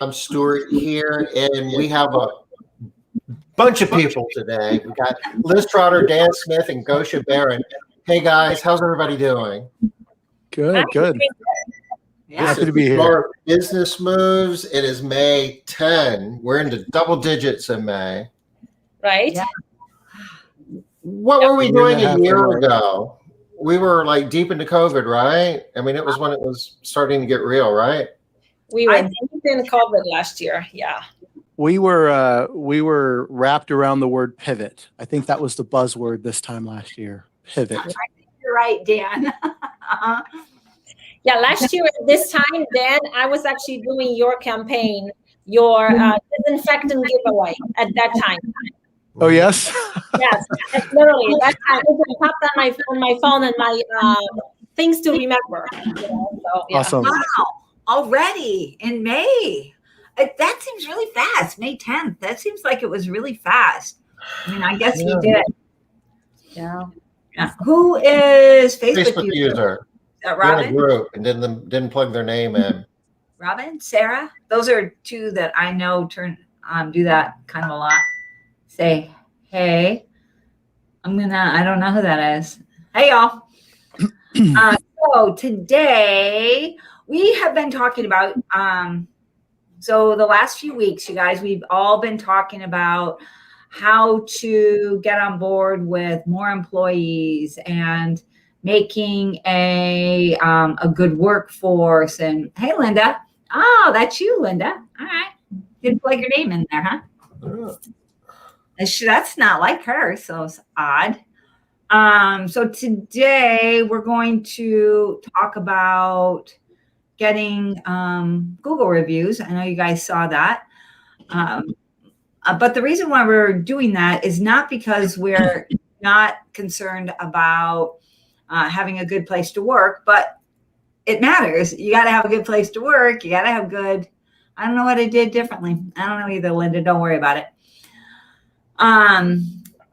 I'm Stuart here, and we have a bunch of people today. We got Liz Trotter, Dan Smith, and Gosia Baran. Hey guys, how's everybody doing? Good. Yeah. Happy to be here. Smart Business Moves. It is May 10. We're into double digits in May. Right? Yeah. What were we doing a year ago? ago? We were like deep into COVID, right? I mean, it was when it was starting to get real, right? We were deep in COVID last year. Yeah. We were wrapped around the word pivot. I think that was the buzzword this time last year. Pivot. I think you're right, Dan. Yeah, last year at this time, Dan, I was actually doing your campaign, your disinfectant giveaway at that time. Oh yes. Yes, literally. That time it popped on my phone and my things to remember. So, yeah. Awesome. Wow. Already in May. That seems really fast. May 10th. That seems like it was really fast. I mean, I guess you did. Yeah. Who is Facebook user. Robin? In a group and didn't plug their name in. Robin? Sarah? Those are two that I know do that kind of a lot. Say, hey, I don't know who that is. Hey, y'all. So today we have been talking about, so the last few weeks, you guys, we've all been talking about how to get on board with more employees and making a good workforce. And hey, Linda. Oh, that's you, Linda. All right. Didn't plug your name in there, huh? Oh. That's not like her, so it's odd. So today we're going to talk about getting Google reviews. I know you guys saw that. But the reason why we're doing that is not because we're not concerned about having a good place to work, but it matters. You got to have a good place to work. You got to have good, I don't know what I did differently. I don't know either, Linda. Don't worry about it.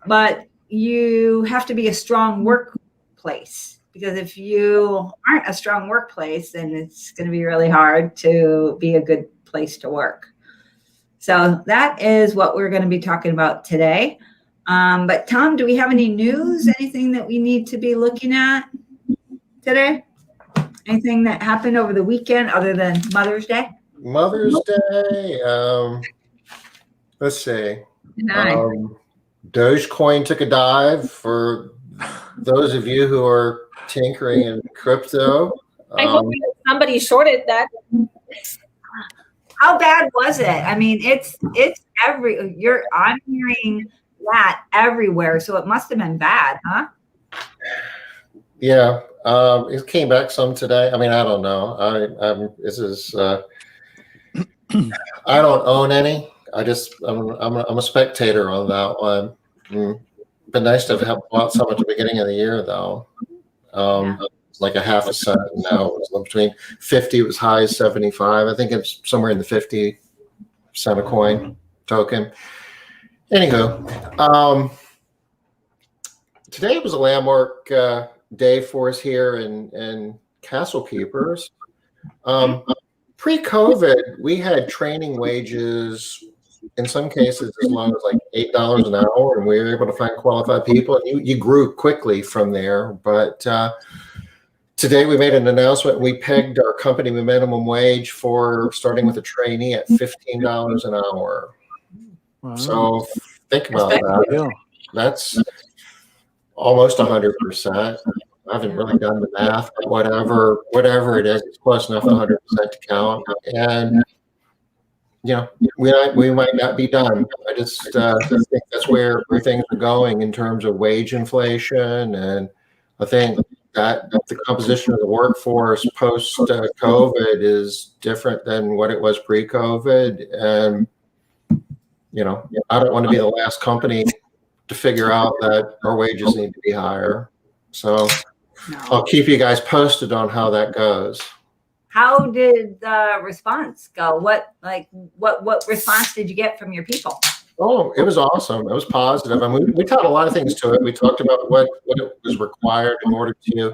But you have to be a strong workplace, because if you aren't a strong workplace, then it's going to be really hard to be a good place to work. So that is what we're going to be talking about today. But Tom, do we have any news? Anything that we need to be looking at today? Anything that happened over the weekend other than Mother's Day? Mother's Day. Let's see. Dogecoin took a dive for those of you who are tinkering in crypto. I hope somebody shorted that. How bad was it? I mean, it's I'm hearing that everywhere, so it must have been bad, huh? Yeah, it came back some today. I mean, I don't know. I don't own any. I'm a spectator on that one. Been nice to have bought some at the beginning of the year, though. Like a half a cent. Now it was between 50. It was high as 75. I think it's somewhere in the 50 cent a coin token. Anywho, today was a landmark day for us here in Castle Keepers. Pre-COVID, we had training wages, in some cases as long as like $8 an hour, and we were able to find qualified people. And you grew quickly from there. But today we made an announcement. We pegged our company minimum wage for starting with a trainee at $15 an hour. Wow. So think about that. That's almost 100%. I haven't really done the math, but whatever it is, it's close enough to 100% to count. And we might not be done. I just think that's where things are going in terms of wage inflation, and I think that the composition of the workforce post COVID is different than what it was pre-COVID. And I don't want to be the last company to figure out that our wages need to be higher. So I'll keep you guys posted on how that goes. How did the response go? What response did you get from your people? Oh, it was awesome. It was positive. I mean, we taught a lot of things to it. We talked about what it was required in order to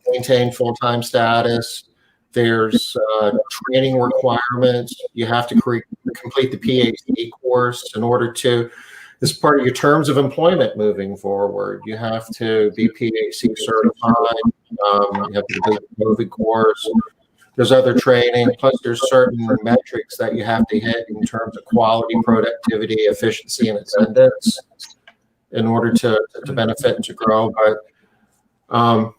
maintain full-time status. There's training requirements. You have to complete the PhD course in order to, as part of your terms of employment moving forward. You have to be PhD certified. You have to complete the COVID course. There's other training, plus there's certain metrics that you have to hit in terms of quality, productivity, efficiency, and attendance in order to benefit and to grow. But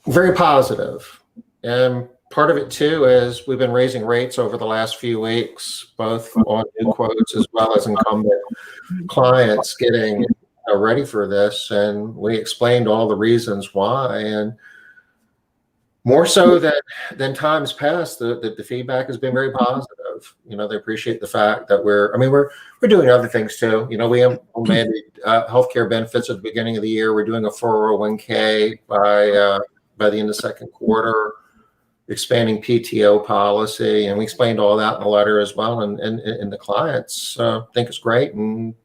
very positive. And part of it too is we've been raising rates over the last few weeks, both on new quotes as well as incumbent clients getting ready for this. And we explained all the reasons why. And more so than times past, the feedback has been very positive. They appreciate the fact that we're doing other things too. We implemented healthcare benefits at the beginning of the year. We're doing a 401k by the end of second quarter, expanding PTO policy, and we explained all that in the letter as well. And the clients think it's great, and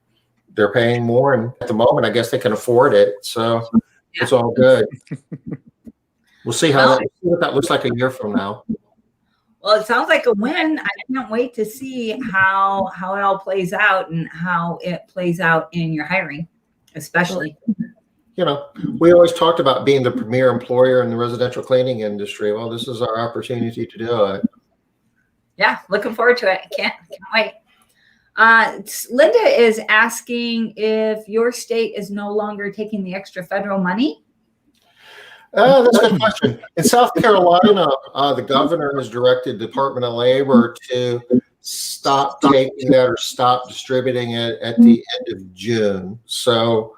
they're paying more. And at the moment, I guess they can afford it, so it's all good. We'll see what that looks like a year from now. Well, it sounds like a win. I can't wait to see how it all plays out and how it plays out in your hiring, especially. We always talked about being the premier employer in the residential cleaning industry. Well, this is our opportunity to do it. Yeah, looking forward to it. Can't wait. Linda is asking if your state is no longer taking the extra federal money. That's a good question. In South Carolina, the governor has directed the Department of Labor to stop taking that or stop distributing it at the end of June. So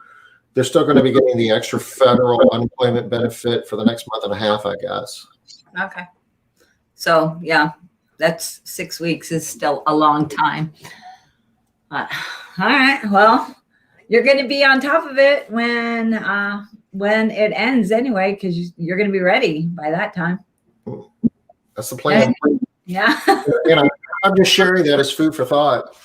they're still going to be getting the extra federal unemployment benefit for the next month and a half, I guess. Okay. So, yeah, that's 6 weeks is still a long time. All right. Well, you're going to be on top of it when it ends anyway, because you're going to be ready by that time. That's the plan. Yeah. I'm just sharing that as food for thought.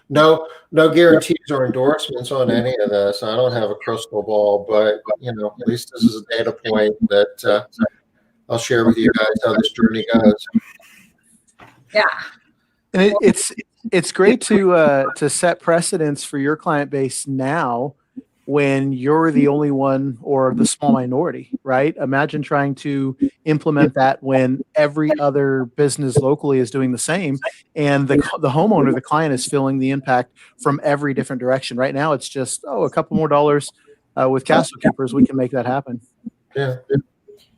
No guarantees or endorsements on any of this. I don't have a crystal ball, but at least this is a data point that I'll share with you guys how this journey goes. Yeah. And it's great to set precedents for your client base now, when you're the only one or the small minority, right? Imagine trying to implement that when every other business locally is doing the same, and the homeowner, the client, is feeling the impact from every different direction. Right now, it's just, a couple more dollars with Castle Keepers, we can make that happen. Yeah.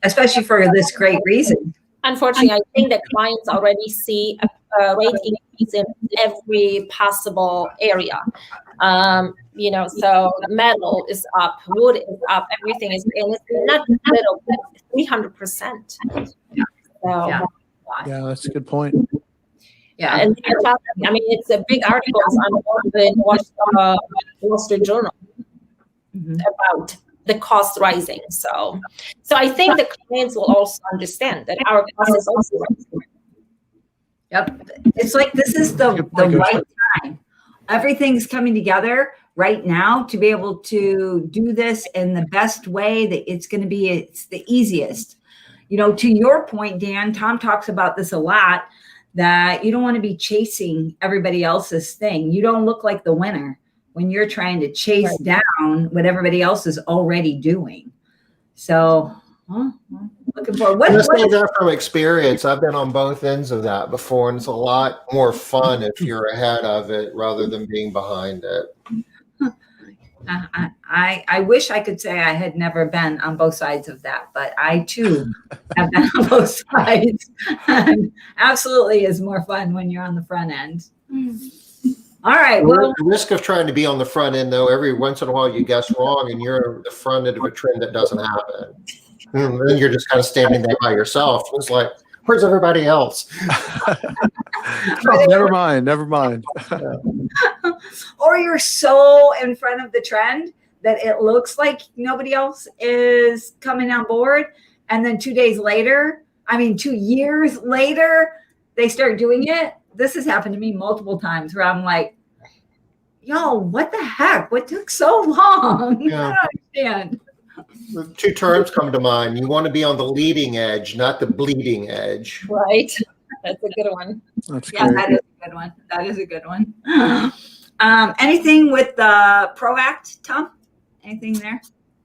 Especially for this great reason. Unfortunately, I think that clients already see a rate increase in every possible area. So metal is up, wood is up, everything is, and it's not little, it's 300%. Yeah, that's a good point. Yeah. And it's a big articles on the Wall Street Journal about the cost rising. So I think the clients will also understand that our cost is also rising. Yep. It's like this is the right time. Everything's coming together right now to be able to do this in the best way that it's the easiest. To your point, Dan, Tom talks about this a lot, that you don't want to be chasing everybody else's thing. You don't look like the winner when you're trying to chase down what everybody else is already doing. So looking forward. What is that from experience? I've been on both ends of that before, and it's a lot more fun if you're ahead of it rather than being behind it. I wish I could say I had never been on both sides of that, but I too have been on both sides. Absolutely is more fun when you're on the front end. All right. Well, the risk of trying to be on the front end, though, every once in a while you guess wrong and you're the front end of a trend that doesn't happen. And then you're just kind of standing there by yourself. It's like, where's everybody else? Never mind. Or you're so in front of the trend that it looks like nobody else is coming on board. And then 2 years later, they start doing it. This has happened to me multiple times where I'm like, yo, what the heck? What took so long? Yeah. I don't understand. Two terms come to mind. You want to be on the leading edge, not the bleeding edge. Right. That's a good one. That's Yeah, great. that is a good one. That is a good one. Anything with the PRO Act, Tom? Anything there?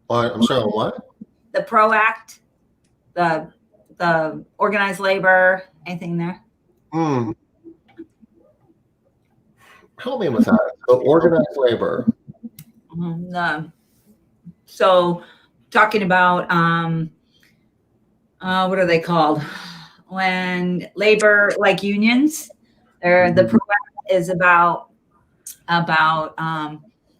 I'm sorry, on what? The PRO Act, the organized labor, anything there? Help me with that. So organized labor. So talking about what are they called? When labor, like unions, the PRO Act is about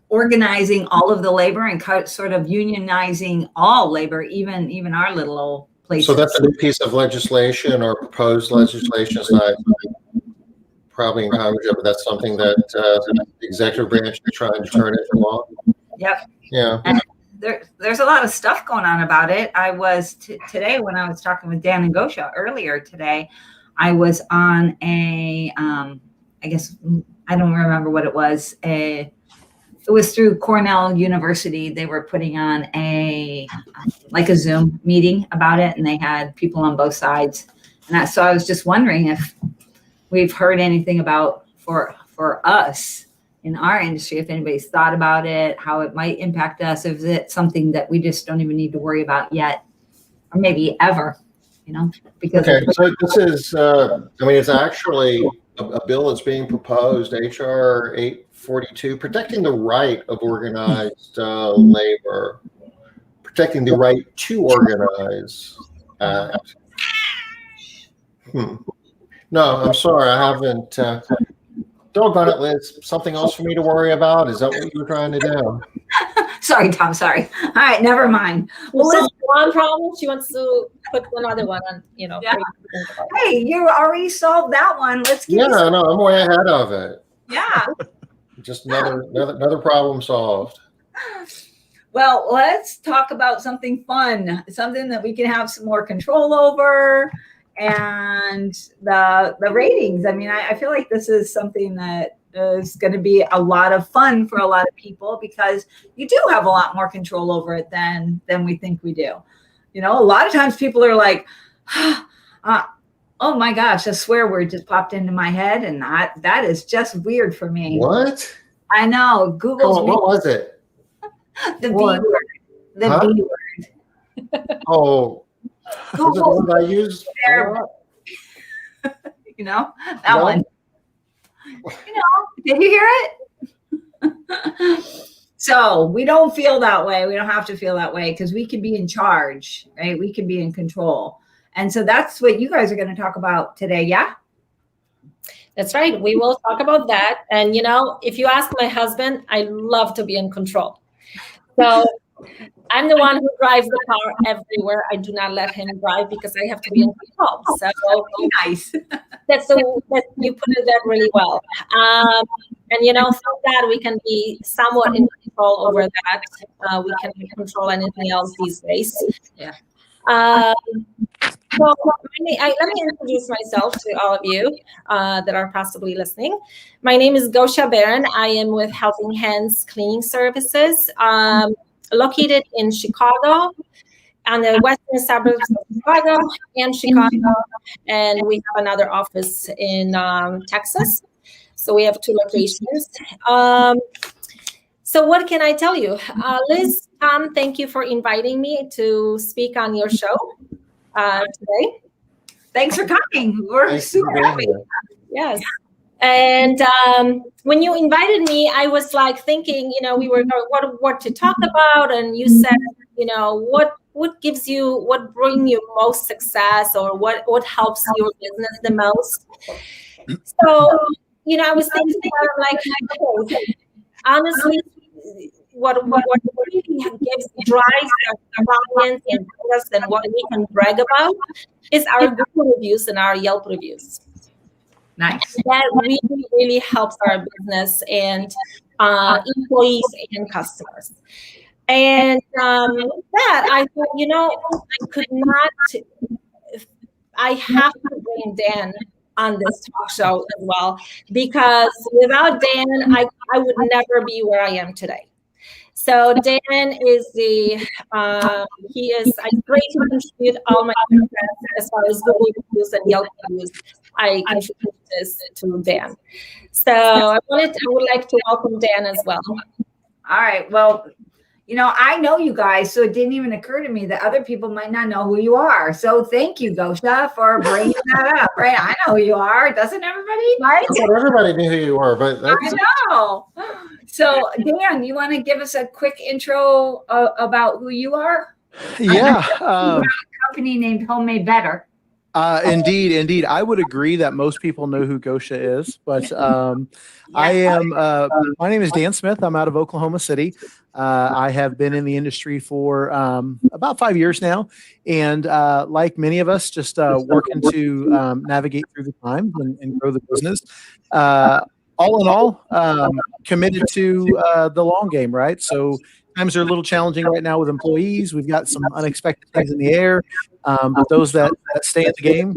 organizing all of the labor and sort of unionizing all labor, even our little old places. So that's a new piece of legislation or proposed legislation. It's not probably in Congress, but that's something that the executive branch is trying to turn into law. Yep. Yeah. And there's a lot of stuff going on about it. I was today when I was talking with Dan and Gosia earlier today, I was on a I guess I don't remember what it was. It was through Cornell University. They were putting on a Zoom meeting about it, and they had people on both sides. And so I was just wondering if we've heard anything about for us in our industry, if anybody's thought about it, how it might impact us, if it's something that we just don't even need to worry about yet, or maybe ever, because. Okay, so this is, it's actually a bill that's being proposed, HR 842, protecting the right of organized labor, protecting the right to organize. No, I'm sorry, I haven't. Doggone it, Liz. Something else for me to worry about? Is that what you were trying to do? Sorry, Tom. Sorry. All right, never mind. Well, so one problem, she wants to put another one on, Yeah. Hey, you already solved that one. Let's get. Yeah, no, I'm way ahead of it. Yeah. Just another problem solved. Well, let's talk about something fun, something that we can have some more control over, and the ratings. I mean, I feel like this is something that is going to be a lot of fun for a lot of people, because you do have a lot more control over it than we think we do. A lot of times people are like, oh my gosh, a swear word just popped into my head, and that is just weird for me. What? I know. Google's what was it? The what? B word. The huh? B word. Oh. Google. Is it the one I use? That one. Did you hear it? So we don't feel that way. We don't have to feel that way, because we can be in charge, right? We can be in control. And so that's what you guys are going to talk about today. Yeah. That's right. We will talk about that. And, if you ask my husband, I love to be in control. So I'm the one who drives the car everywhere. I do not let him drive because I have to be in control. So nice. That's you put it there really well. And from that we can be somewhat in control over that. We can control anything else these days. Yeah. So let me introduce myself to all of you that are possibly listening. My name is Gosia Baran. I am with Helping Hands Cleaning Services, located in Chicago, on the western suburbs of Chicago and Chicago, and we have another office in Texas. So we have 2 locations. So what can I tell you? Liz, Tom, thank you for inviting me to speak on your show today. Thanks for coming. We're super happy. Yes. And when you invited me, I was like thinking, we were going what to talk about, and you said, what gives you, what brings you most success, or what helps your business the most. So, I was thinking about okay, honestly, what really drives our clients and us and what we can brag about is our Google reviews and our Yelp reviews. Nice. That really, really helps our business and employees and customers. And that I thought, I have to bring Dan on this talk show as well, because without Dan, I would never be where I am today. So Dan is I greatly contribute all my success as far as Google reviews and Yelp reviews. I contribute this to Dan. So I would like to welcome Dan as well. All right. Well, I know you guys, so it didn't even occur to me that other people might not know who you are. So thank you, Gosia, for bringing that up. Right? I know who you are. Doesn't everybody? Right? I thought everybody knew who you were, but I know. So, Dan, you want to give us a quick intro about who you are? Yeah. A company named Homemade Better. Indeed. I would agree that most people know who Gosia is, but I am. My name is Dan Smith. I'm out of Oklahoma City. I have been in the industry for about 5 years now, and like many of us, just working to navigate through the times and grow the business. All in all, committed to the long game, right? So times are a little challenging right now with employees. We've got some unexpected things in the air, but those that stay in the game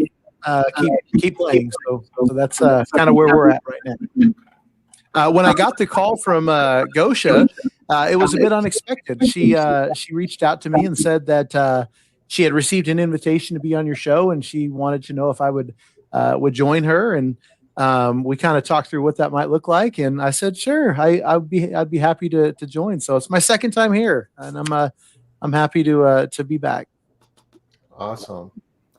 keep playing. So that's kind of where we're at right now. When I got the call from Gosia, it was a bit unexpected. She reached out to me and said that she had received an invitation to be on your show, and she wanted to know if I would join her. And we kind of talked through what that might look like, and I said, sure, I'd be happy to join. So it's my second time here, and I'm happy to be back. awesome. All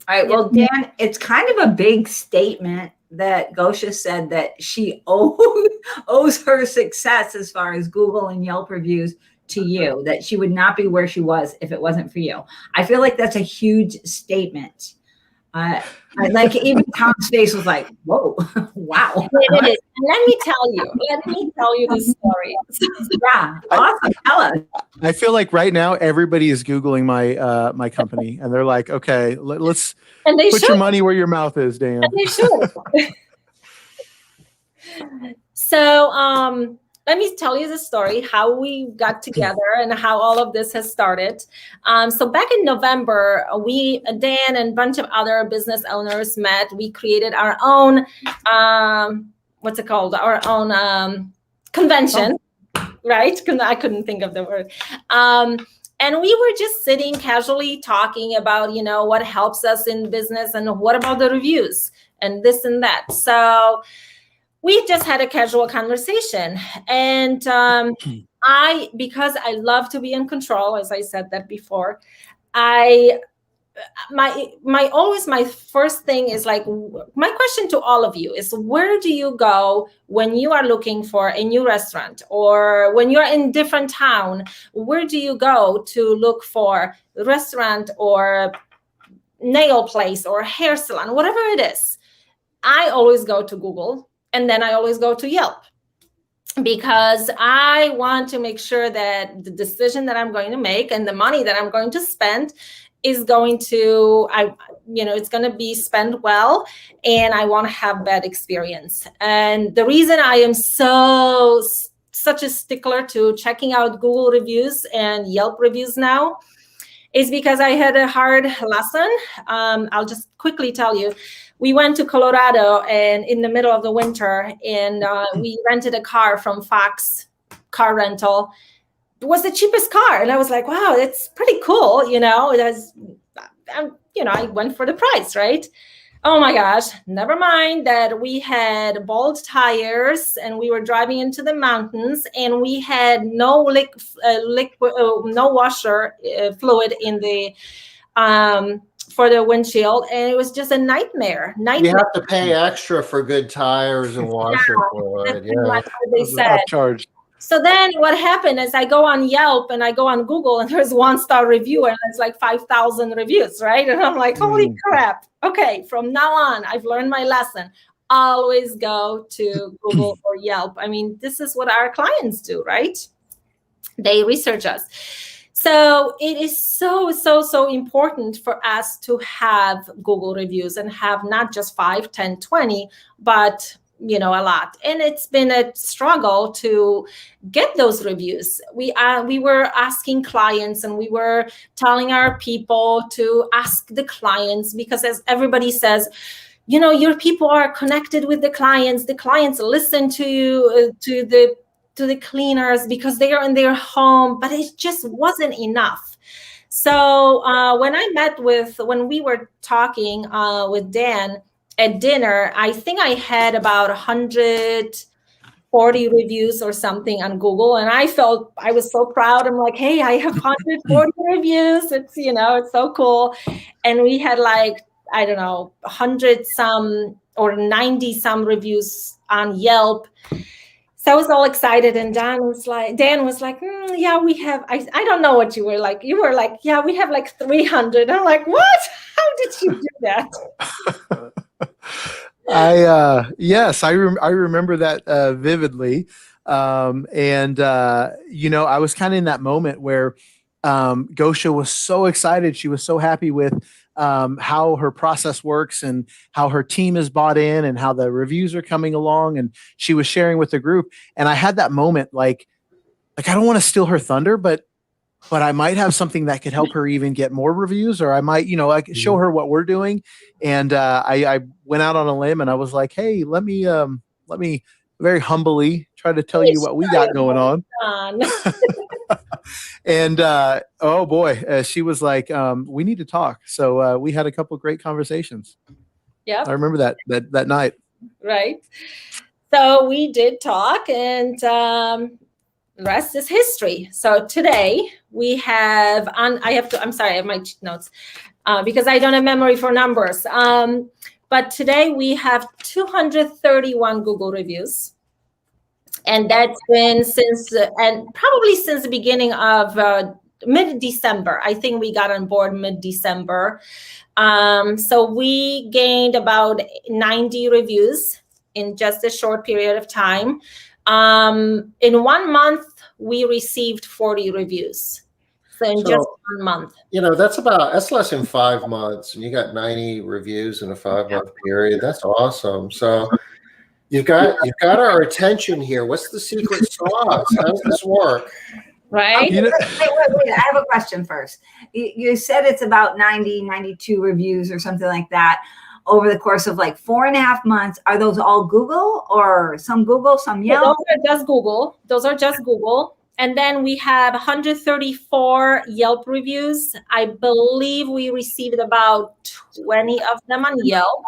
right. Well, Dan, it's kind of a big statement that Gosia said that she owes her success as far as Google and Yelp reviews to you, that she would not be where she was if it wasn't for you. I feel like that's a huge statement. Like even Tom's face was like, whoa, wow. It is. Let me tell you this story. Yeah, awesome. Tell us. I feel like right now everybody is Googling my company, and they're like, okay, let's put your money where your mouth is, Dan. And they should. So let me tell you the story, how we got together and how all of this has started. So back in November, Dan and a bunch of other business owners met. We created our own, what's it called? Our own convention, right? I couldn't think of the word. And we were just sitting casually talking about, what helps us in business and what about the reviews and this and that. So we just had a casual conversation, and because I love to be in control, as I said that before, my first thing is like, my question to all of you is, where do you go when you are looking for a new restaurant, or when you're in different town? Where do you go to look for a restaurant or nail place or hair salon, whatever it is? I always go to Google. And then I always go to Yelp, because I want to make sure that the decision that I'm going to make and the money that I'm going to spend is going to, it's going to be spent well, and I want to have bad experience. And the reason I am such a stickler to checking out Google reviews and Yelp reviews now is because I had a hard lesson. I'll just quickly tell you. We went to Colorado and in the middle of the winter, and we rented a car from Fox Car Rental. It was the cheapest car, and I was like, "Wow, that's pretty cool." I went for the price, right? Oh my gosh! Never mind that we had bald tires, and we were driving into the mountains, and we had no washer fluid in the for the windshield, and it was just a nightmare. You have to pay extra for good tires and washer fluid. Yeah, what they said. Upcharged. So then what happened is I go on Yelp and I go on Google, and there's 1-star review, and it's like 5,000 reviews, right? And I'm like, holy crap. Okay, from now on, I've learned my lesson. Always go to Google or Yelp. I mean, this is what our clients do, right? They research us. So it is so important for us to have Google reviews and have not just 5, 10, 20, but a lot. And it's been a struggle to get those reviews. We were asking clients, and we were telling our people to ask the clients, because as everybody says, your people are connected with the clients. The clients listen to you, to the to the cleaners because they are in their home, but it just wasn't enough. So when we were talking with Dan at dinner, I think I had about 140 reviews or something on Google. And I was so proud. I'm like, hey, I have 140 reviews. It's, it's so cool. And we had like, I don't know, 100 some or 90 some reviews on Yelp. So I was all excited, and Dan was like, yeah, we have, I don't know what you were like. You were like, yeah, we have like 300. I'm like, what? How did you do that? Yes, I remember that vividly. I was kind of in that moment where Gosia was so excited. She was so happy with how her process works and how her team is bought in and how the reviews are coming along. And she was sharing with the group. And I had that moment, like I don't want to steal her thunder, but I might have something that could help her even get more reviews, or I might, show her what we're doing. And I went out on a limb and I was like, hey, let me very humbly try to tell you what we got going on. And oh boy, she was like, we need to talk. So we had a couple of great conversations. Yeah, I remember that night. Right. So we did talk, and the rest is history. So today we have I'm sorry, I have my notes because I don't have memory for numbers. But today we have 231 Google reviews. And that's been probably since the beginning of mid-December. I think we got on board mid-December. So we gained about 90 reviews in just a short period of time. In 1 month, we received 40 reviews. So just 1 month. That's less than 5 months, and you got 90 reviews in a 5-month period. That's awesome. So You've got our attention here. What's the secret sauce? How does this work? Right. Wait. I have a question first. You said it's about 92 reviews or something like that over the course of like 4.5 months. Are those all Google or some Google, some Yelp? Those are just Google. And then we have 134 Yelp reviews. I believe we received about 20 of them on Yelp.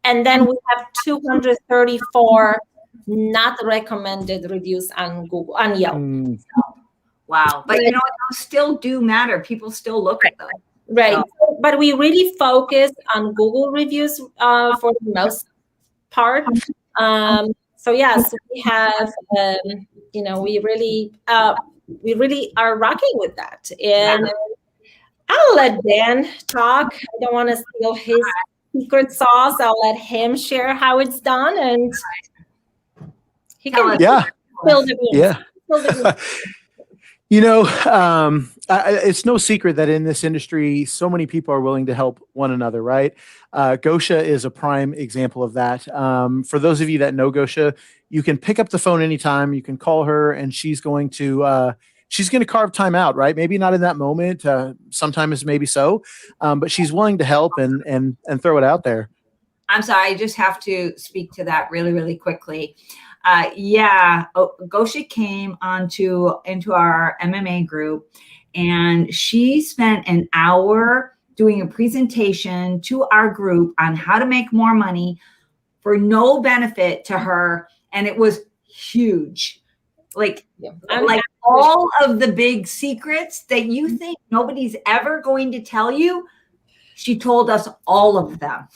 And then we have 234 not recommended reviews on Google, on Yelp. Wow. But those still do matter. People still look at them. Right. So, but we really focus on Google reviews for the most part. So yes, we have, we really are rocking with that. And I'll let Dan talk. I don't want to steal his secret sauce. I'll let him share how it's done, and he can fill the beans. It's no secret that in this industry, so many people are willing to help one another, right? Gosia is a prime example of that. For those of you that know Gosia, you can pick up the phone anytime. You can call her, and she's going to carve time out, right? Maybe not in that moment. Sometimes maybe so, but she's willing to help and throw it out there. I'm sorry, I just have to speak to that really, really quickly. Gosia came into our MMA group, and she spent an hour doing a presentation to our group on how to make more money for no benefit to her, and it was huge. Like all of the big secrets that you think nobody's ever going to tell you, she told us all of them.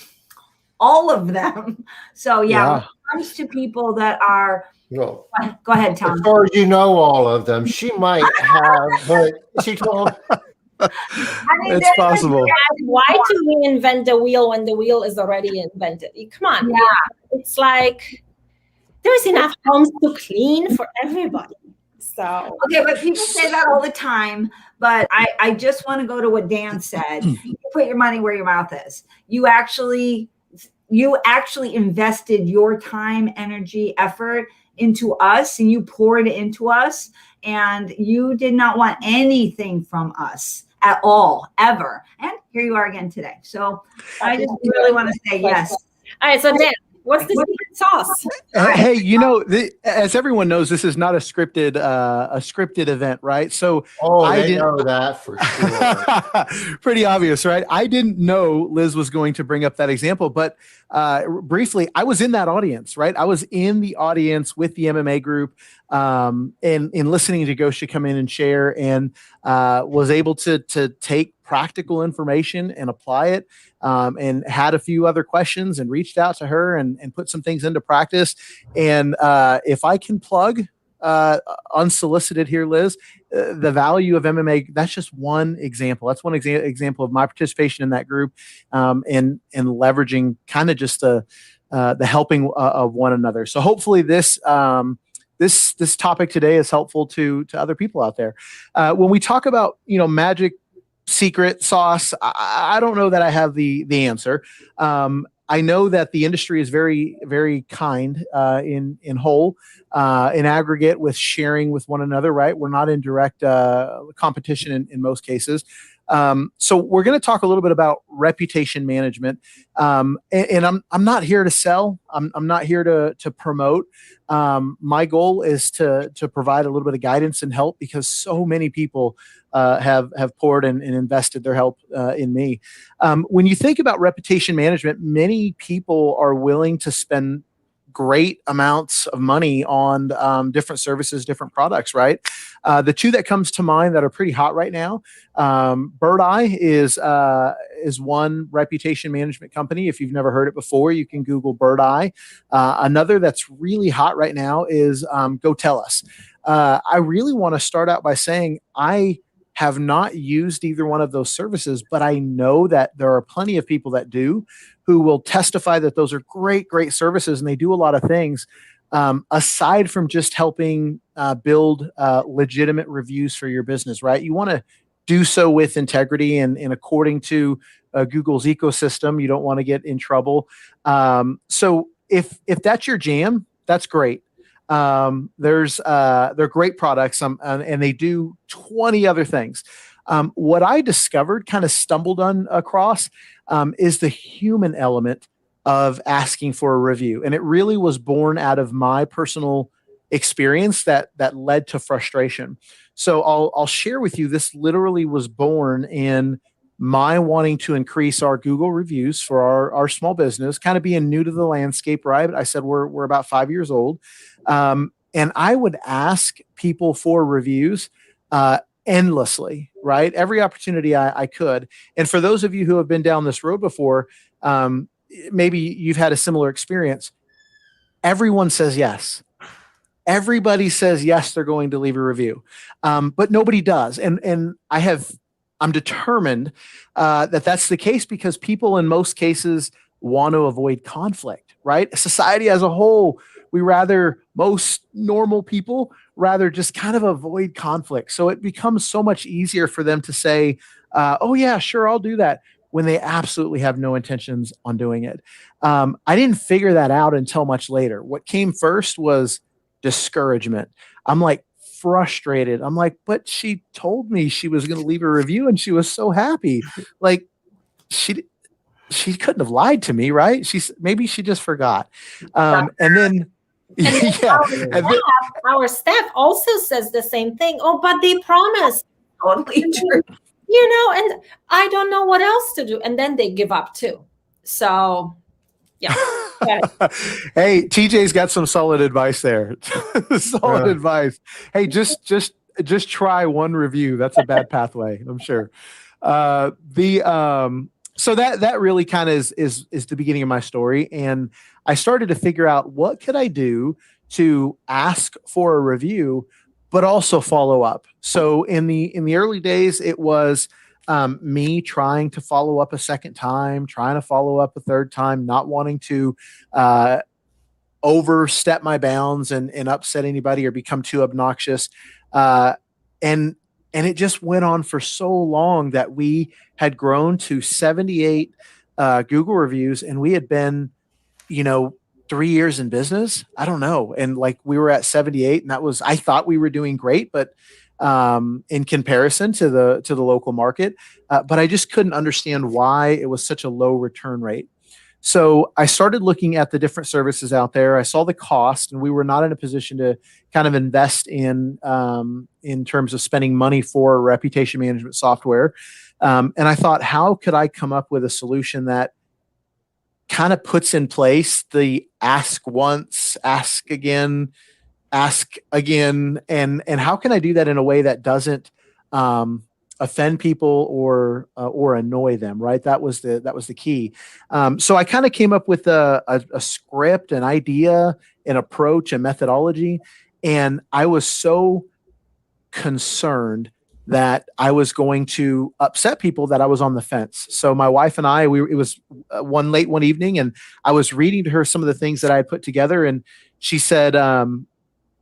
So when it comes to people that are, go ahead, Tom. As far as you know all of them, she might have, but she told. It's possible. Why to reinvent the wheel when the wheel is already invented? Come on. Yeah. It's like there's enough homes to clean for everybody. So okay, but people say that all the time. But I just want to go to what Dan said. You put your money where your mouth is. You actually invested your time, energy, effort into us, and you poured it into us, and you did not want anything from us at all, ever. And here you are again today. So I just really want to say yes. All right, so Dan, What's the secret sauce? Hey, as everyone knows, this is not a scripted event, right? So they know that for sure. Pretty obvious, right? I didn't know Liz was going to bring up that example, but briefly, I was in that audience, right? I was in the audience with the MMA group, and listening to Gosia come in and share, and was able to take practical information and apply it, and had a few other questions and reached out to her and put some things into practice. And if I can plug unsolicited here, Liz, the value of MMA, that's just one example. That's one example of my participation in that group, and leveraging kind of just the helping of one another. So hopefully this topic today is helpful to other people out there. When we talk about, magic secret sauce, I don't know that I have the answer. I know that the industry is very, very kind in whole, in aggregate, with sharing with one another, right? We're not in direct competition in most cases. So we're going to talk a little bit about reputation management. And I'm not here to sell. I'm not here to promote. My goal is to provide a little bit of guidance and help, because so many people have poured and invested their help in me. When you think about reputation management, many people are willing to spend great amounts of money on different services, different products, right? The two that comes to mind that are pretty hot right now, Bird Eye is one reputation management company. If you've never heard it before, you can Google Bird Eye. Another that's really hot right now is Go Tell Us. I really want to start out by saying I have not used either one of those services, but I know that there are plenty of people that do, who will testify that those are great, great services, and they do a lot of things aside from just helping build legitimate reviews for your business, right? You want to do so with integrity and according to Google's ecosystem. You don't want to get in trouble. So if that's your jam, that's great. They're great products, and they do 20 other things. What I discovered, kind of stumbled across, is the human element of asking for a review. And it really was born out of my personal experience that led to frustration. So I'll share with you, this literally was born in my wanting to increase our Google reviews for our small business, kind of being new to the landscape, right? I said we're about 5 years old. And I would ask people for reviews endlessly, right? Every opportunity I could. And for those of you who have been down this road before, maybe you've had a similar experience. Everyone says yes. Everybody says yes, they're going to leave a review, but nobody does. And I'm determined that that's the case, because people in most cases want to avoid conflict, right? Society as a whole, most normal people rather just kind of avoid conflict. So it becomes so much easier for them to say, oh yeah, sure, I'll do that, when they absolutely have no intentions on doing it. I didn't figure that out until much later. What came first was discouragement. I'm like frustrated. I'm like, but she told me she was going to leave a review and she was so happy. Like she couldn't have lied to me, right? Maybe she just forgot. And then yeah. Our staff also says the same thing. Oh, but they promised. Totally true. And I don't know what else to do. And then they give up too. So, yeah. Hey, TJ's got some solid advice there. Solid advice. Hey, just try one review. That's a bad pathway, I'm sure. So that really kind of is the beginning of my story. And I started to figure out, what could I do to ask for a review, but also follow up. So in the early days, it was me trying to follow up a second time, trying to follow up a third time, not wanting to overstep my bounds and upset anybody or become too obnoxious. And it just went on for so long that we had grown to 78 Google reviews, and we had been, 3 years in business. I don't know. And like we were at 78, and I thought we were doing great, but in comparison to the local market, but I just couldn't understand why it was such a low return rate. So I started looking at the different services out there. I saw the cost, and we were not in a position to kind of invest in terms of spending money for reputation management software. And I thought, how could I come up with a solution that kind of puts in place the ask once, ask again, and how can I do that in a way that doesn't offend people or annoy them, right? That was the key. So I kind of came up with a script, an idea, an approach, a methodology, and I was so concerned that I was going to upset people that I was on the fence. So my wife and it was one evening, and I was reading to her some of the things that I had put together, and she said,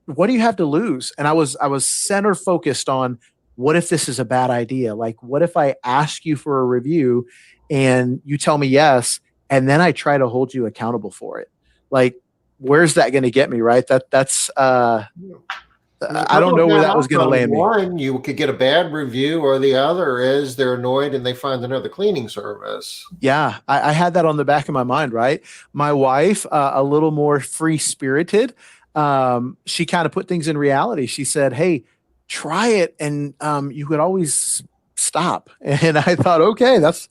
what do you have to lose? And I was center focused on, what if this is a bad idea? Like, what if I ask you for a review and you tell me yes, and then I try to hold you accountable for it? Like, where's that going to get me? Right. That's I don't know where that was going to land me. One, you could get a bad review, or the other is they're annoyed and they find another cleaning service. Yeah, I had that on the back of my mind, right? My wife, a little more free-spirited, she kind of put things in reality. She said, hey, try it, and you could always stop. And I thought, okay, that's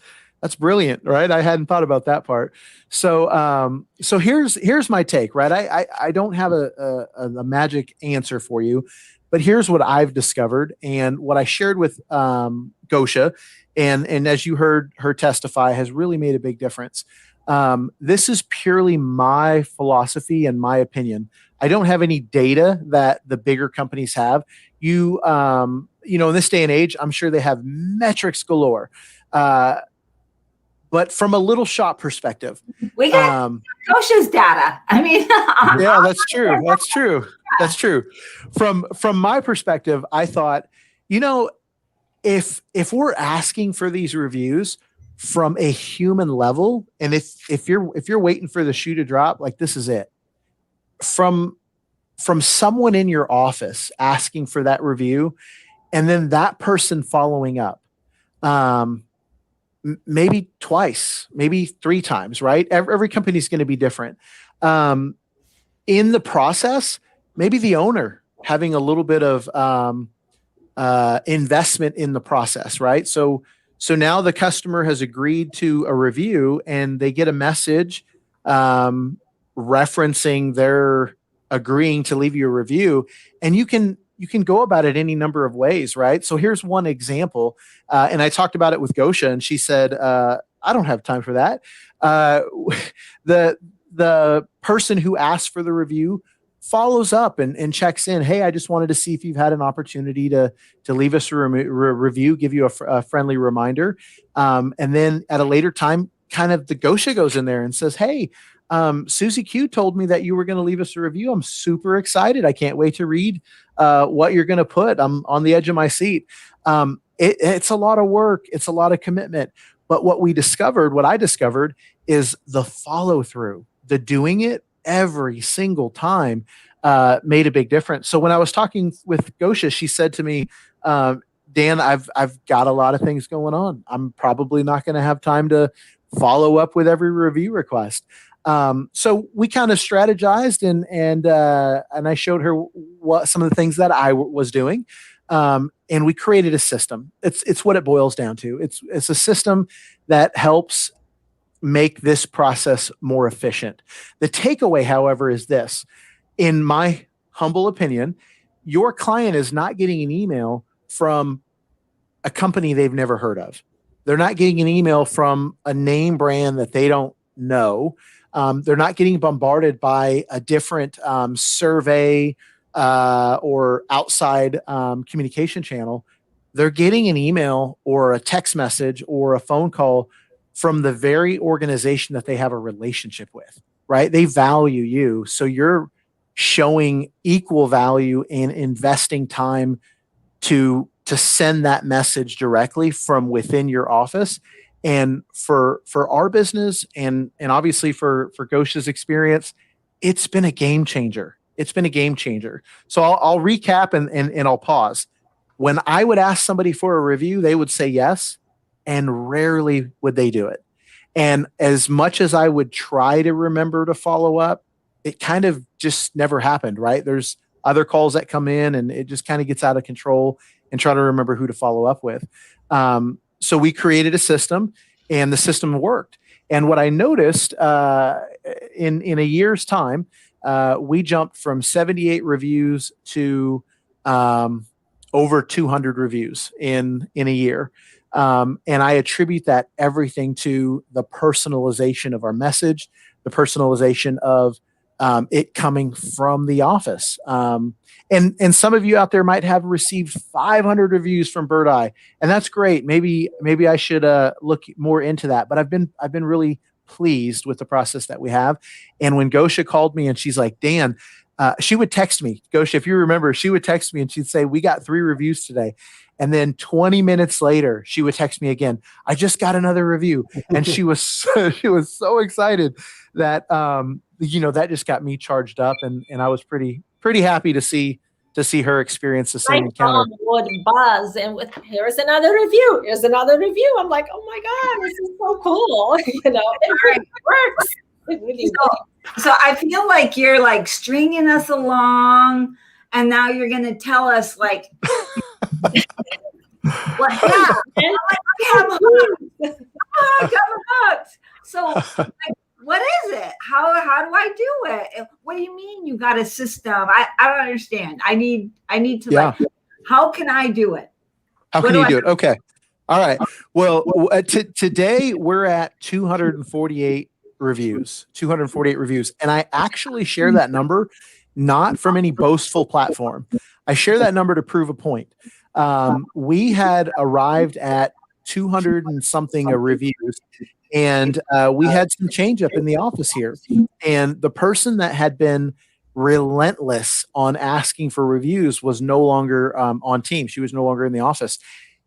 brilliant, right? I hadn't thought about that part. So here's my take, right? I don't have a magic answer for you, but here's what I've discovered and what I shared with Gosia, and as you heard her testify, has really made a big difference. This is purely my philosophy and my opinion. I don't have any data that the bigger companies have. In this day and age, I'm sure they have metrics galore. But from a little shop perspective, we got Gosia's data. I mean, yeah, that's true. That's true. From my perspective, I thought, if we're asking for these reviews from a human level, and if you're waiting for the shoe to drop, like, this is it. From someone in your office asking for that review, and then that person following up, maybe twice, maybe 3 times, right? Every company is going to be different. In the process, maybe the owner having a little bit of investment in the process, right? So now the customer has agreed to a review, and they get a message referencing their agreeing to leave you a review, and you can go about it any number of ways, right? So here's one example, and I talked about it with Gosia, and she said, I don't have time for that. The person who asked for the review follows up and checks in. Hey, I just wanted to see if you've had an opportunity to leave us a review, give you a friendly reminder. And then at a later time, kind of the Gosia goes in there and says, hey, Susie Q told me that you were going to leave us a review. I'm super excited. I can't wait to read what you're going to put. I'm on the edge of my seat. It's a lot of work. It's a lot of commitment. But what I discovered is the follow through, the doing it every single time made a big difference. So when I was talking with Gosia, she said to me, Dan, I've got a lot of things going on. I'm probably not going to have time to follow up with every review request. So we kind of strategized and I showed her what some of the things that I was doing. And we created a system. It's what it boils down to. It's a system that helps make this process more efficient. The takeaway, however, is this. In my humble opinion, your client is not getting an email from a company they've never heard of. They're not getting an email from a name brand that they don't know. They're not getting bombarded by a different survey or outside communication channel. They're getting an email or a text message or a phone call from the very organization that they have a relationship with, right? They value you. So you're showing equal value in investing time to send that message directly from within your office. And for our business and obviously for Gosia's experience, it's been a game changer. It's been a game changer. So I'll recap and I'll pause. When I would ask somebody for a review, they would say yes, and rarely would they do it. And as much as I would try to remember to follow up, it kind of just never happened, right? There's other calls that come in and it just kind of gets out of control and try to remember who to follow up with. So we created a system and the system worked. And what I noticed in a year's time, we jumped from 78 reviews to over 200 reviews in a year. And I attribute that everything to the personalization of our message, the personalization of it coming from the office. And some of you out there might have received 500 reviews from Bird Eye, and that's great. Maybe I should look more into that. But I've been really pleased with the process that we have. And when Gosia called me and she's like, Dan, she would text me. Gosia, if you remember, she would text me and she'd say, we got 3 reviews today. And then 20 minutes later, she would text me again. I just got another review. And she was so excited that, that just got me charged up. And I was pretty happy to see her experience the same encounter. My phone would buzz and here's another review. Here's another review. I'm like, oh my God, this is so cool. It works. It really works. So I feel like you're like stringing us along, and now you're going to tell us like, what? Yeah, I'm like, I'm hooked. So, like, what is it? How do I do it? What do you mean you got a system? I don't understand. I need to like, how can I do it? How can you do it? Okay. All right. Well, today we're at 248 reviews. And I actually share that number not from any boastful platform. I share that number to prove a point. We had arrived at 200 and something reviews, and we had some change up in the office here. And the person that had been relentless on asking for reviews was no longer on team. She was no longer in the office.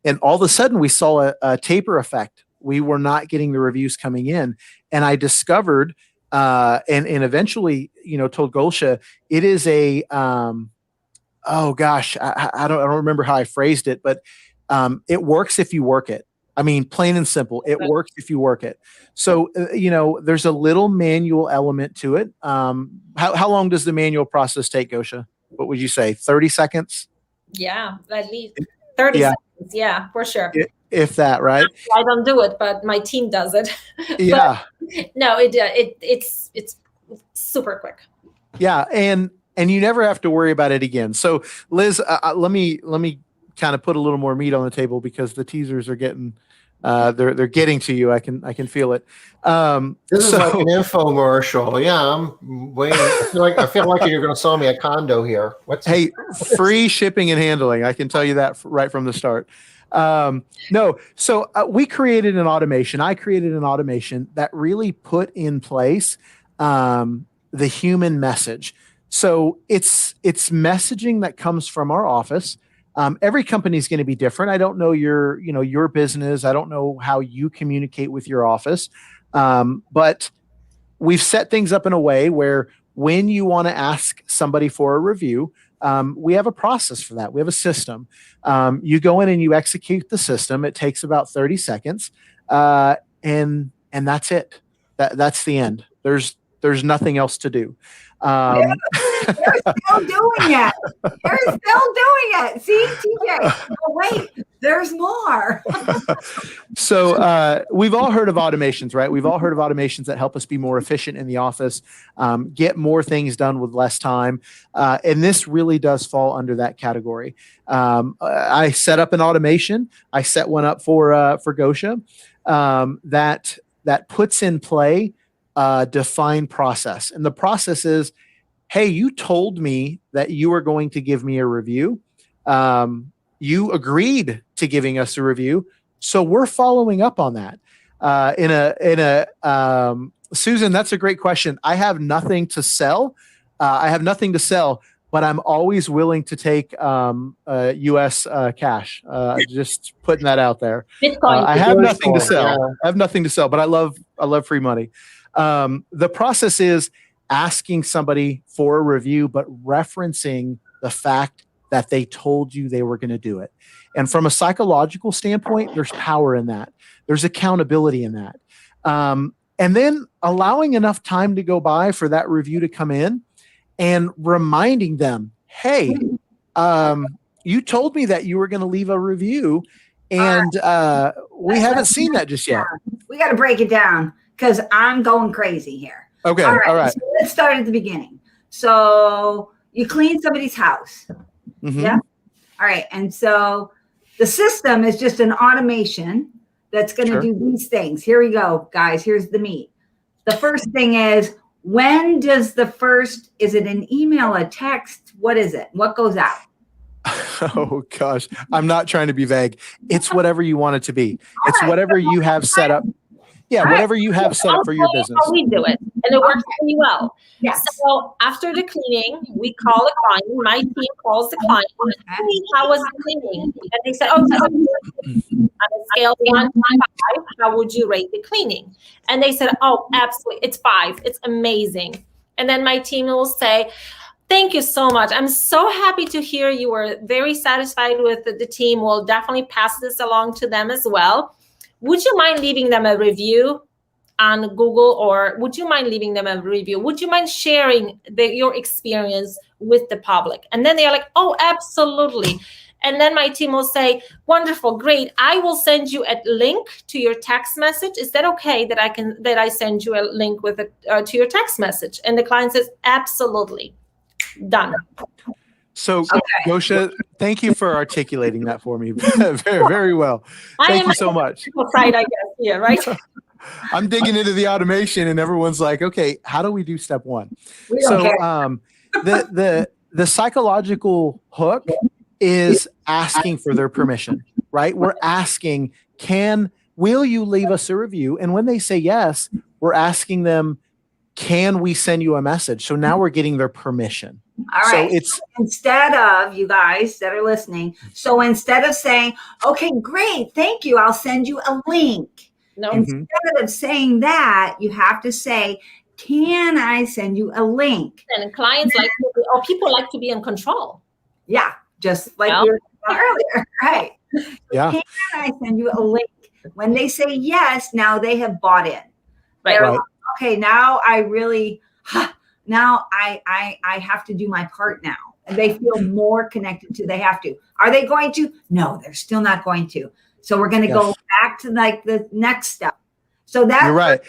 And all of a sudden we saw a taper effect. We were not getting the reviews coming in. And I discovered and eventually, told Gosia, it is a, oh gosh, I don't remember how I phrased it, but it works if you work it. I mean, plain and simple, it works if you work it. So, there's a little manual element to it. How long does the manual process take, Gosia? What would you say? 30 seconds? Yeah, at least 30 seconds. Yeah, for sure. If that, right? I don't do it, but my team does it. Yeah. No, it's super quick. Yeah, and you never have to worry about it again. So, Liz, let me kind of put a little more meat on the table because the teasers are getting they're getting to you. I can feel it. This is like an infomercial. Yeah, I'm waiting. I feel like you're going to sell me a condo here. Hey, free shipping and handling. I can tell you that right from the start. No, so we created an automation. I created an automation that really put in place the human message. So it's messaging that comes from our office. Every company is going to be different. I don't know your business. I don't know how you communicate with your office. But we've set things up in a way where when you want to ask somebody for a review, we have a process for that. We have a system. You go in and you execute the system. It takes about 30 seconds. And that's it. That's the end. There's nothing else to do. They're still doing it. They're still doing it. See, TJ. Oh, wait, there's more. So we've all heard of automations, right? We've all heard of automations that help us be more efficient in the office, get more things done with less time. And this really does fall under that category. I set up an automation. I set one up for Gosia that puts in play defined process. And the process is, hey, you told me that you were going to give me a review. You agreed to giving us a review. So we're following up on that. Susan, that's a great question. I have nothing to sell. But I'm always willing to take U.S. cash. Just putting that out there. Bitcoin. I have nothing to sell. Yeah. I have nothing to sell, but I love free money. The process is asking somebody for a review, but referencing the fact that they told you they were going to do it. And from a psychological standpoint, there's power in that. There's accountability in that. And then allowing enough time to go by for that review to come in and reminding them, hey, you told me that you were going to leave a review and we haven't seen that just yet. We got to break it down because I'm going crazy here. Okay. All right. So let's start at the beginning. So you clean somebody's house. Mm-hmm. Yeah. All right. And so the system is just an automation that's going to do these things. Here we go, guys. Here's the meat. The first thing is, when does is it an email, a text? What is it? What goes out? Oh gosh, I'm not trying to be vague. It's whatever you want it to be. It's whatever you have set up. Yeah, whatever you have set up for your business. How we do it, and it works pretty well. Yes. So after the cleaning, we call a client. My team calls the client. Hey, how was the cleaning? And they said, "Oh, on a scale of 1 to 5, how would you rate the cleaning?" And they said, "Oh, absolutely, it's 5. It's amazing." And then my team will say, "Thank you so much. I'm so happy to hear you were very satisfied with the team. We'll definitely pass this along to them as well. Would you mind leaving them a review on Google, or would you mind leaving them a review? Would you mind sharing your experience with the public?" And then they're like, "Oh, absolutely." And then my team will say, "Wonderful, great. I will send you a link to your text message. Is that okay that I send you a link with to your text message?" And the client says, "Absolutely." Done. So, Gosia, thank you for articulating that for me very, very well. Thank you so much. Side, I guess, yeah, right? I'm digging into the automation, and everyone's like, "Okay, how do we do step 1?" We don't So, the psychological hook is asking for their permission, right? We're asking, will you leave us a review? And when they say yes, we're asking them, can we send you a message? So now we're getting their permission. All right. So it's instead of, you guys that are listening, so instead of saying, "Okay, great, thank you, I'll send you a link." No. Instead of saying that, you have to say, "Can I send you a link?" And clients people like to be in control. Yeah, just like we were talking about earlier, right? Yeah. Can I send you a link? When they say yes, now they have bought in. Right. They're like, okay, now I really, now I have to do my part now. And they feel more connected to, they have to. Are they going to? No, they're still not going to. So we're going to go back to like the next step. So that, you're right.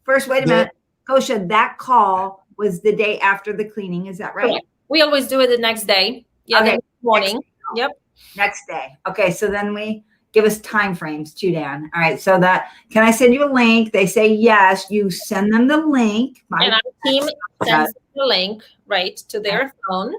First, wait a minute. Gosia, that call was the day after the cleaning. Is that right? Okay. We always do it the next day. Yeah, Okay. the next morning. Yep. Next day. Okay, so then we give us time frames too, Dan. All right, so that, can I send you a link? They say yes. You send them the link. And our team sends the link right to their phone.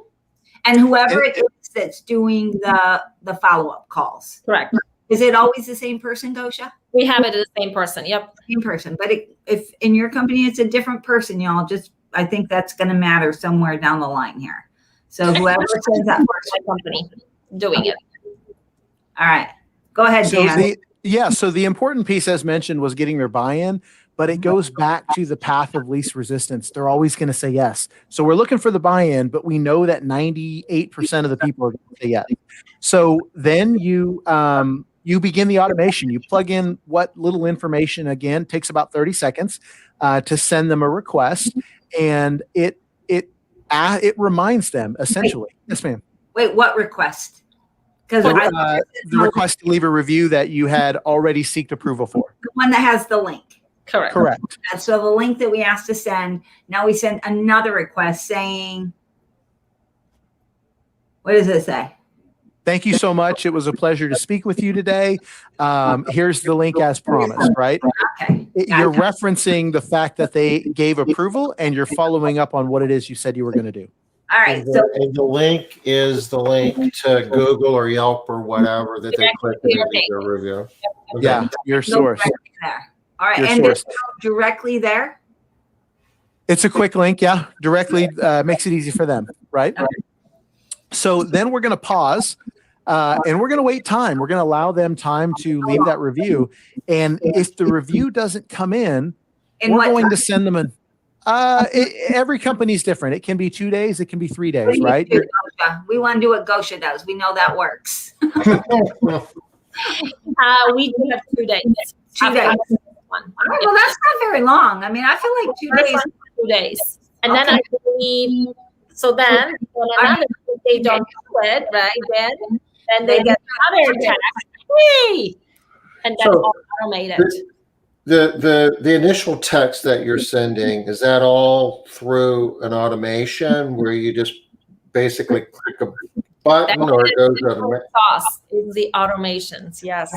And whoever it is that's doing the follow-up calls. Correct. Is it always the same person, Gosia? We have it as the same person. Yep. Same person. But if in your company it's a different person, y'all, I think that's going to matter somewhere down the line here. So whoever sends that my company doing it. All right. Go ahead, Dan. So the important piece, as mentioned, was getting their buy-in, but it goes back to the path of least resistance. They're always going to say yes. So we're looking for the buy-in, but we know that 98% of the people are going to say yes. So then you begin the automation. You plug in what little information, again, takes about 30 seconds to send them a request, and it reminds them, essentially. Yes, ma'am. Wait, what request? Because the request to leave a review that you had already sought approval for. The one that has the link. Correct. And so the link that we asked to send, now we send another request saying, what does it say? Thank you so much. It was a pleasure to speak with you today. Here's the link as promised, right? Okay. You're referencing the fact that they gave approval, and you're following up on what it is you said you were going to do. All right. And the link is the link to Google or Yelp or whatever that they click to do their review. Okay. Yeah, your source. There. All right. Your And source. it's directly there? It's a quick link. Yeah, directly makes it easy for them, right? Okay. So then we're going to pause. And we're going to wait time. We're going to allow them time to leave that review. And if the review doesn't come in, we're going to send them every company's different. It can be 2 days. It can be 3 days, right? We want to do what Gosia does. We know that works. We do have 2 days. 2 days. One. All right, well, that's not very long. I mean, I feel like 2 days. 2 days. And then I believe, so then when another, if they don't do it, right, then they get another text, hey, and then all automated. The initial text that you're sending, is that all through an automation where you just basically click a button or it goes automatic? Sauce is the automations, yes.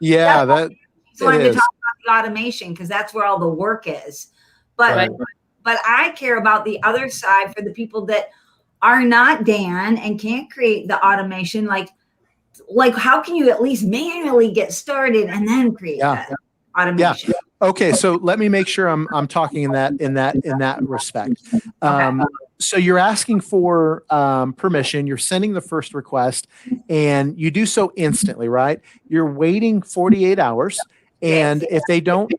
Yeah, I just wanted it to talk about the automation because that's where all the work is. But I care about the other side for the people that are not Dan and can't create the automation. Like how can you at least manually get started and then create that automation? Yeah. Okay, so let me make sure I'm talking in that respect. So you're asking for permission. You're sending the first request, and you do so instantly, right? You're waiting 48 hours. And if they don't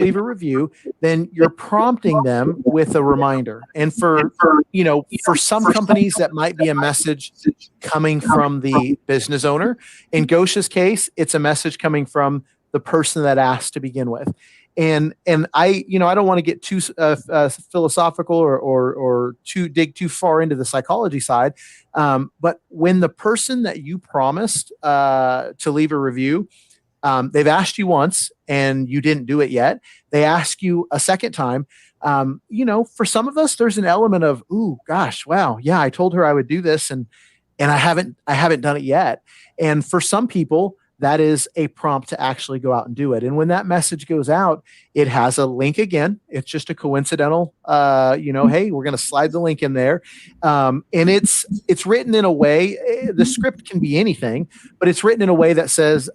leave a review, then you're prompting them with a reminder. And for some companies that might be a message coming from the business owner. In Gosia's case, it's a message coming from the person that asked to begin with. And I don't want to get too philosophical or dig too far into the psychology side. But when the person that you promised to leave a review, they've asked you once and you didn't do it yet. They ask you a second time. For some of us, there's an element of, ooh, gosh, wow, yeah, I told her I would do this, and I haven't done it yet. And for some people, that is a prompt to actually go out and do it. And when that message goes out, it has a link again. It's just a coincidental, hey, we're going to slide the link in there. And it's written in a way, the script can be anything, but it's written in a way that says,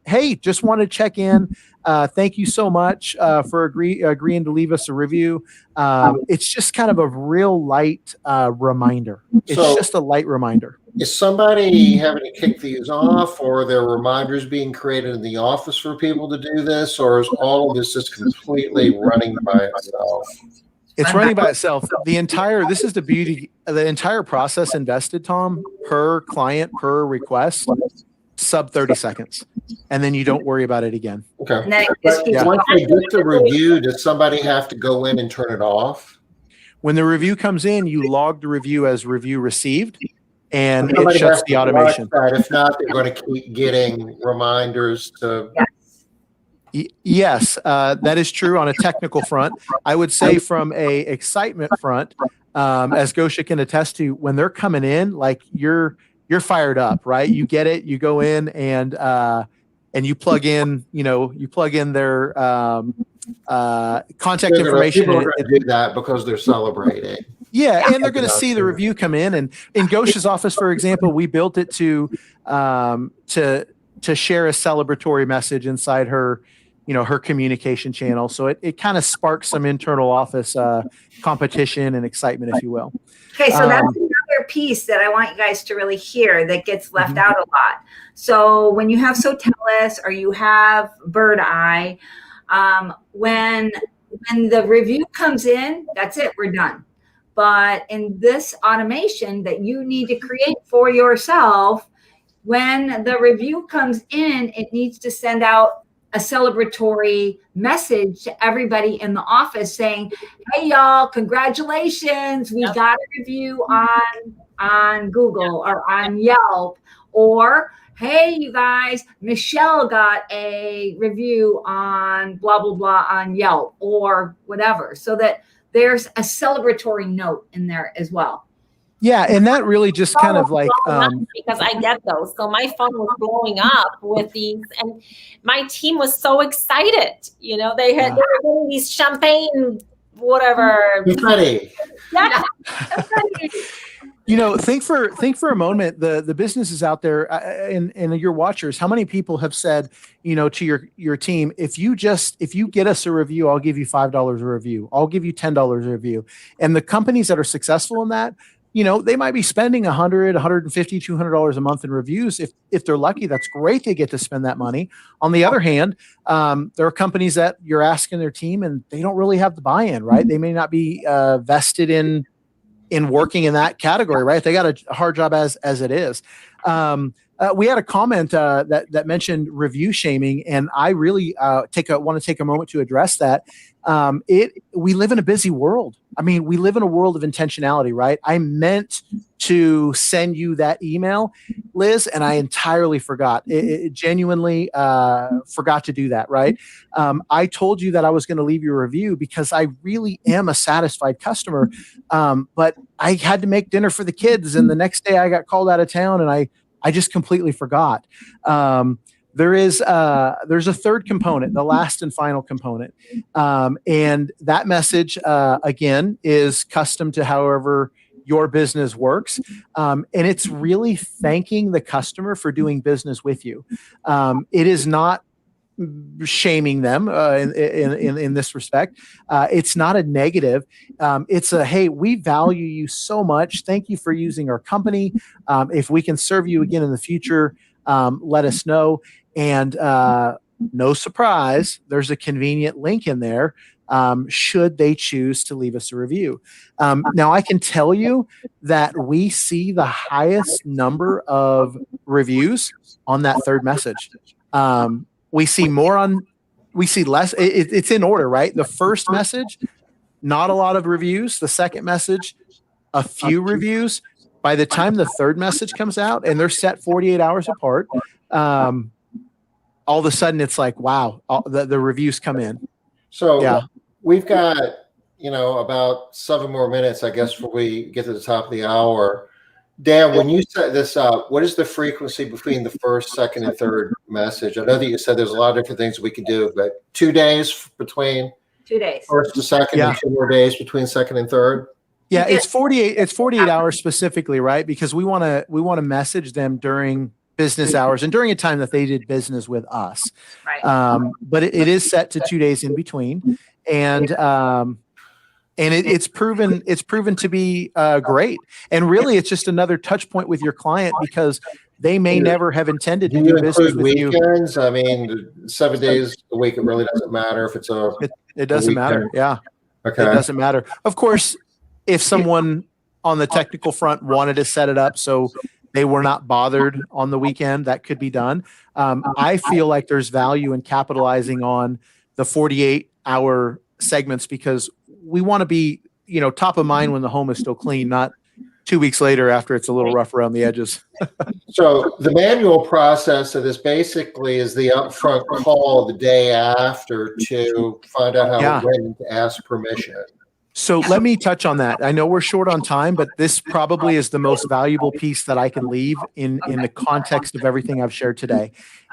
hey, just want to check in. Thank you so much for agreeing to leave us a review. It's just kind of a real light reminder. It's just a light reminder. Is somebody having to kick these off, or are there reminders being created in the office for people to do this, or is all of this just completely running by itself? It's running by itself. This is the beauty, the entire process invested, Tom, per client, per request, sub 30 seconds. And then you don't worry about it again. Okay. Once they get the review, does somebody have to go in and turn it off? When the review comes in, you log the review as review received, and it shuts the automation. If not, they're going to keep getting reminders to. Yes, that is true on a technical front. I would say from a excitement front, as Gosia can attest to, when they're coming in, like you're fired up, right? You get it. You go in and you plug in, their contact information. People are going to do that because they're celebrating. Yeah, and they're going to see the review come in. And in Gosia's office, for example, we built it to share a celebratory message inside her, her communication channel. So it kind of sparks some internal office competition and excitement, if you will. Okay, so that's another piece that I want you guys to really hear that gets left out a lot. So when you have Sotellus or you have Bird Eye, when the review comes in, that's it, we're done. But in this automation that you need to create for yourself, when the review comes in, it needs to send out a celebratory message to everybody in the office saying, hey, y'all, congratulations. We got a review on Google or on Yelp. Or, hey, you guys, Michelle got a review on blah, blah, blah on Yelp or whatever. So that there's a celebratory note in there as well. Yeah, and that really just kind of like because I get those. So my phone was blowing up with these, and my team was so excited. They were getting these champagne, whatever. Confetti. Yeah. Think for a moment, the businesses out there and your watchers, how many people have said, to your team, if you get us a review, I'll give you $5 a review. I'll give you $10 a review. And the companies that are successful in that, they might be spending $100, $150, $200 a month in reviews. If they're lucky, that's great. They get to spend that money. On the other hand, there are companies that you're asking their team and they don't really have the buy-in, right? They may not be vested in working in that category, right? They got a hard job as it is. We had a comment that mentioned review shaming, and I really want to take a moment to address that. We live in a busy world. I mean, we live in a world of intentionality, right? I meant to send you that email, Liz, and I entirely forgot. It genuinely forgot to do that, right? I told you that I was going to leave you a review because I really am a satisfied customer, but I had to make dinner for the kids, and the next day I got called out of town, and I just completely forgot. There's a third component, the last and final component. And that message, again, is custom to however your business works. And it's really thanking the customer for doing business with you. It is not shaming them in this respect. It's not a negative. It's a, hey, we value you so much. Thank you for using our company. If we can serve you again in the future, let us know. And no surprise, there's a convenient link in there should they choose to leave us a review. Now, I can tell you that we see the highest number of reviews on that third message. We see less. It's in order, right? The first message, not a lot of reviews. The second message, a few reviews. By the time the third message comes out, and they're set 48 hours apart, all of a sudden it's like, wow, the reviews come in. So yeah, we've got, about 7 more minutes, I guess, before we get to the top of the hour. Dan, when you set this up, what is the frequency between the first, second, and third message? I know that you said there's a lot of different things we could do, but 2 days between 2 days. First to second, and 2 more days between second and third. Yeah, it's 48. It's 48 hours specifically, right? Because we want to message them during business hours and during a time that they did business with us. Right. But it is set to 2 days in between, and it's proven to be great. And really, it's just another touch point with your client because they may never have intended to do business with weekends? I mean, 7 days a week, it really doesn't matter if it's it doesn't matter. Yeah. Okay. It doesn't matter. Of course, if someone on the technical front wanted to set it up so they were not bothered on the weekend, that could be done. I feel like there's value in capitalizing on the 48-hour segments because we want to be, top of mind when the home is still clean, not 2 weeks later after it's a little rough around the edges. So the manual process of this basically is the upfront call the day after to find out how it went and to ask permission. So let me touch on that. I know we're short on time, but this probably is the most valuable piece that I can leave in the context of everything I've shared today.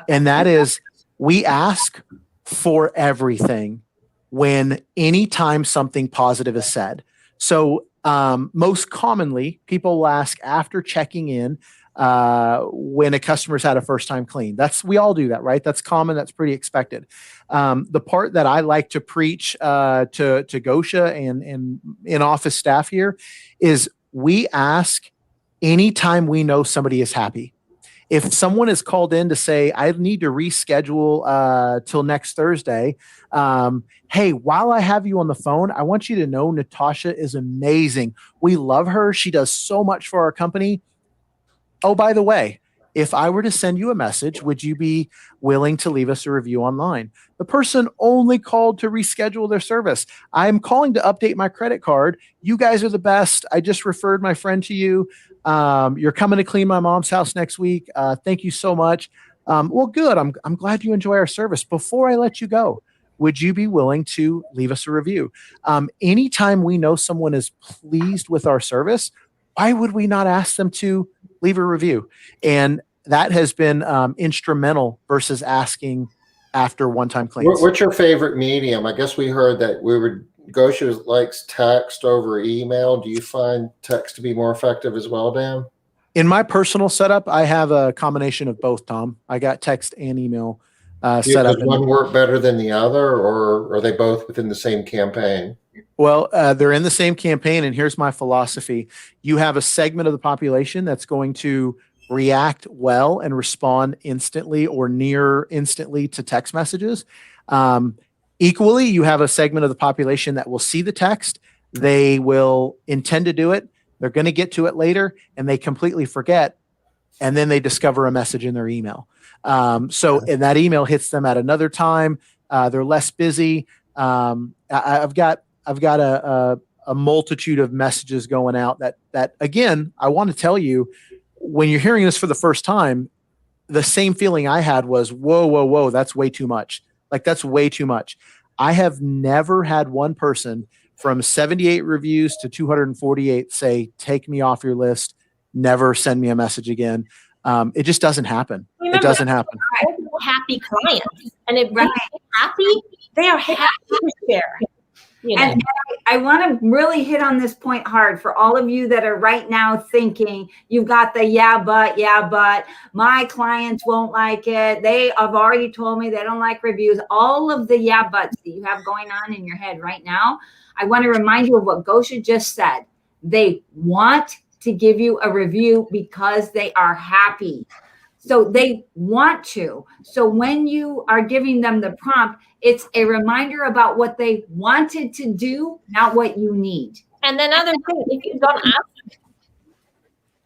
And that is, we ask for everything when anytime something positive is said. So most commonly, people will ask after checking in when a customer's had a first-time clean. We all do that, right? That's common. That's pretty expected. The part that I like to preach to Gosia and in-office staff here is we ask anytime we know somebody is happy. If someone is called in to say, I need to reschedule till next Thursday, hey, while I have you on the phone, I want you to know Natasha is amazing. We love her. She does so much for our company. Oh, by the way, if I were to send you a message, would you be willing to leave us a review online? The person only called to reschedule their service. I'm calling to update my credit card. You guys are the best. I just referred my friend to you. You're coming to clean my mom's house next week. Thank you so much. Well, good. I'm glad you enjoy our service. Before I let you go, would you be willing to leave us a review? Anytime we know someone is pleased with our service, why would we not ask them to leave a review? And that has been instrumental versus asking after one-time cleans. What's your favorite medium? I guess we heard that Gosia likes text over email. Do you find text to be more effective as well, Dan? In my personal setup, I have a combination of both, Tom. I got text and email set up. Does one work better than the other, or are they both within the same campaign? Well, they're in the same campaign, and here's my philosophy. You have a segment of the population that's going to react well and respond instantly or near instantly to text messages. Equally, you have a segment of the population that will see the text. They will intend to do it. They're going to get to it later, and they completely forget. and then they discover a message in their email. And that email hits them at another time. They're less busy. I've got a multitude of messages going out that again, I want to tell you, when you're hearing this for the first time, the same feeling I had was, whoa, that's way too much. Like, that's way too much. I have never had one person from 78 reviews to 248 say, take me off your list, never send me a message again. It just doesn't happen. Remember, it doesn't happen. Happy clients. And if they're happy, they are happy to share. You know? And I want to really hit on this point hard for all of you that are right now thinking you've got the yeah, but my clients won't like it. They have already told me they don't like reviews. All of the yeah, buts that you have going on in your head right now. I want to remind you of what Gosia just said. They want to give you a review because they are happy. So they want to. So when you are giving them the prompt, it's a reminder about what they wanted to do, not what you need. And another thing, if you don't ask,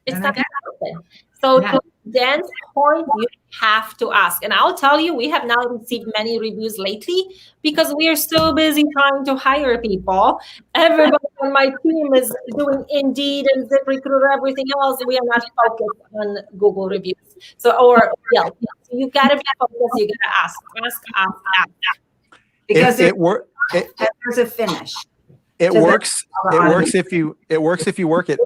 it's not going to happen. So to Dan's point, you have to ask. And I'll tell you, we have now received many reviews lately because we are so busy trying to hire people. Everybody on my team is doing Indeed and ZipRecruiter, everything else. We are not focused on Google reviews. Or Yelp. So you got to be focused. You got to ask. Because there's a finish. It works if you work it.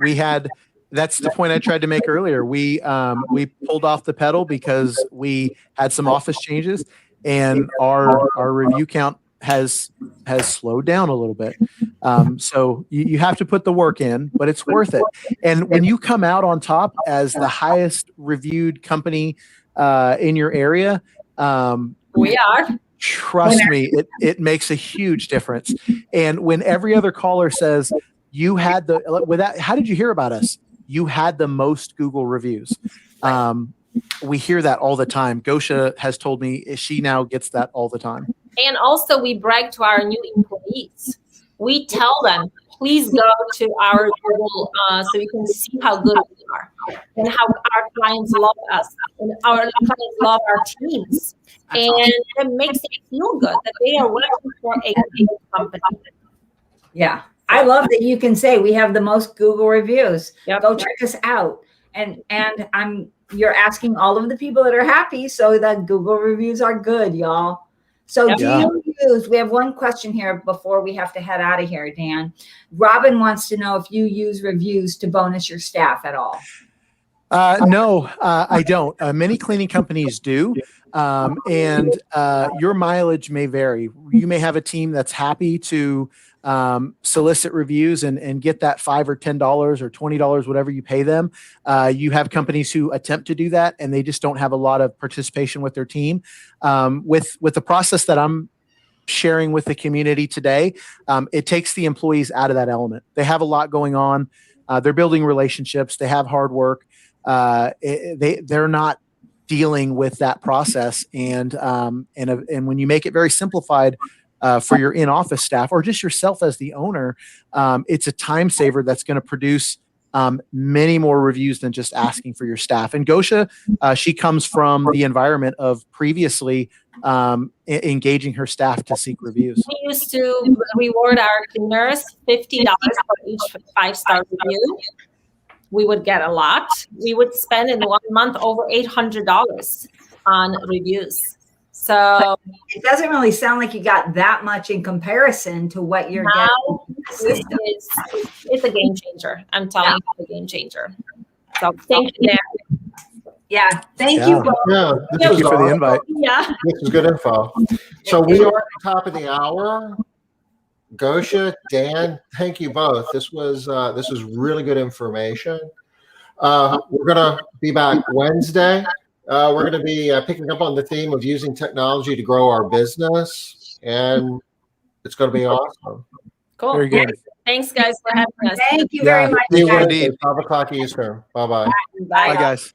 That's the point I tried to make earlier. We pulled off the pedal because we had some office changes, and our review count has slowed down a little bit. So you have to put the work in, but it's worth it. And when you come out on top as the highest reviewed company in your area, we are. Trust me, it makes a huge difference. And when every other caller says you had how did you hear about us? You had the most Google reviews. We hear that all the time. Gosia has told me she now gets that all the time. And also we brag to our new employees. We tell them, please go to our Google so you can see how good we are and how our clients love us and our clients love our teams. And it makes it feel good that they are working for a big company. Yeah. I love that you can say we have the most Google reviews. Yep. Go check us out. And you're asking all of the people that are happy so that Google reviews are good, y'all. So do you use, we have one question here before we have to head out of here, Dan. Robin wants to know if you use reviews to bonus your staff at all. No, I don't. Many cleaning companies do. And your mileage may vary. You may have a team that's happy to solicit reviews and get that $5 or $10 or $20, whatever you pay them. You have companies who attempt to do that and they just don't have a lot of participation with their team. With the process that I'm sharing with the community today, it takes the employees out of that element. They have a lot going on. They're building relationships. They have hard work. They're not dealing with that process. And when you make it very simplified for your in-office staff or just yourself as the owner, it's a time saver that's going to produce many more reviews than just asking for your staff. And Gosia, she comes from the environment of previously engaging her staff to seek reviews. We used to reward our cleaners $50 for each 5-star review. We would get a lot. We would spend in 1 month over $800 on reviews. So it doesn't really sound like you got that much in comparison to what you're getting. It's a game changer. I'm telling you, it's a game changer. So thank you, Dan. Yeah, thank you both. Yeah, Thank you for the invite. Yeah. This is good info. So we are at the top of the hour. Gosia, Dan, thank you both. This was really good information. We're gonna be back Wednesday. We're gonna be picking up on the theme of using technology to grow our business, and it's gonna be awesome. Cool. Very good. Thanks, guys, for having us. Thank you very much. See you Wednesday, 5 o'clock Eastern. Bye-bye. Bye, guys.